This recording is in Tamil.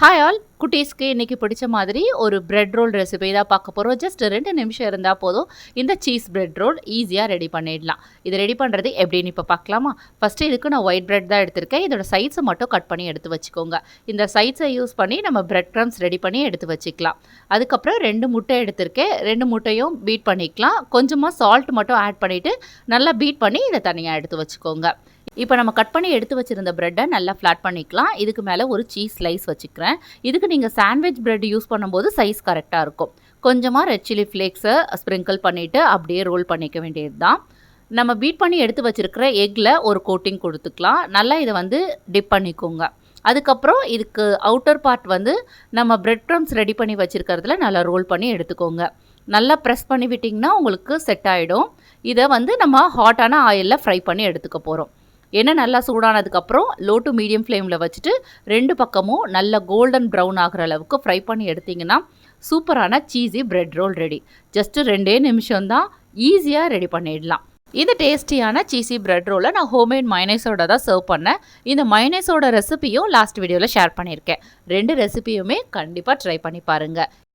ஹாய் ஆல் குட்டீஸ்க்கு இன்றைக்கி பிடிச்ச மாதிரி ஒரு பிரெட் ரோல் ரெசிபி தான் பார்க்க போகிறோம். ஜஸ்ட் 2 நிமிஷம் இருந்தால் போதும் இந்த சீஸ் பிரெட் ரோல் ஈஸியாக ரெடி பண்ணிடலாம். இது ரெடி பண்ணுறது எப்படின்னு இப்போ பார்க்கலாமா? ஃபஸ்ட்டு இதுக்கு நான் ஒயிட் பிரெட் தான் எடுத்திருக்கேன். இதோட சைஸை மட்டும் கட் பண்ணி எடுத்து வச்சுக்கோங்க. இந்த சைஸை யூஸ் பண்ணி நம்ம பிரெட் க்ரம்ஸ் ரெடி பண்ணி எடுத்து வச்சுக்கலாம். அதுக்கப்புறம் 2 முட்டை எடுத்திருக்கேன். 2 முட்டையும் பீட் பண்ணிக்கலாம். கொஞ்சமாக சால்ட் மட்டும் ஆட் பண்ணிவிட்டு நல்லா பீட் பண்ணி இதை தனியாக எடுத்து வச்சுக்கோங்க. இப்போ நம்ம கட் பண்ணி எடுத்து வச்சுருந்த ப்ரெட்டை நல்லா ஃப்ளாட் பண்ணிக்கலாம். இதுக்கு மேலே ஒரு சீஸ் ஸ்லைஸ் வச்சுக்கிறேன். இதுக்கு நீங்கள் சாண்ட்விச் ப்ரெட் யூஸ் பண்ணும்போது சைஸ் கரெக்டாக இருக்கும். கொஞ்சமாக ரெட் சில்லி ஃப்ளேக்ஸை ஸ்ப்ரிங்கிள் பண்ணிவிட்டு அப்படியே ரோல் பண்ணிக்க வேண்டியது தான். நம்ம பீட் பண்ணி எடுத்து வச்சுருக்கிற எக்கில் ஒரு கோட்டிங் கொடுத்துக்கலாம். நல்லா இதை டிப் பண்ணிக்கோங்க. அதுக்கப்புறம் இதுக்கு அவுட்டர் பார்ட் நம்ம பிரெட் க்ரம்ஸ் ரெடி பண்ணி வச்சுருக்கிறதுல நல்லா ரோல் பண்ணி எடுத்துக்கோங்க. நல்லா ப்ரெஸ் பண்ணி விட்டிங்கன்னா உங்களுக்கு செட் ஆகிடும். இதை நம்ம ஹாட்டான ஆயிலில் ஃப்ரை பண்ணி எடுத்துக்க போகிறோம். எண்ணெய் நல்லா சூடானதுக்கப்புறம் லோ டு மீடியம் ஃப்ளேமில் வச்சுட்டு 2 பக்கமும் நல்ல கோல்டன் ப்ரௌன் ஆகிற அளவுக்கு ஃப்ரை பண்ணி எடுத்திங்கன்னா சூப்பரான cheesy bread roll ready. Just 2 நிமிஷம்தான், ஈஸியாக ரெடி பண்ணிடலாம். இந்த டேஸ்டியான சீஸி பிரெட் ரோலை நான் ஹோம்மேட் மயனைஸோட தான் சர்வ் பண்ணேன். இந்த மயனைஸோட ரெசிபியும் லாஸ்ட் வீடியோவில் ஷேர் பண்ணியிருக்கேன். 2 ரெசிபியுமே கண்டிப்பாக ட்ரை பண்ணி பாருங்கள்.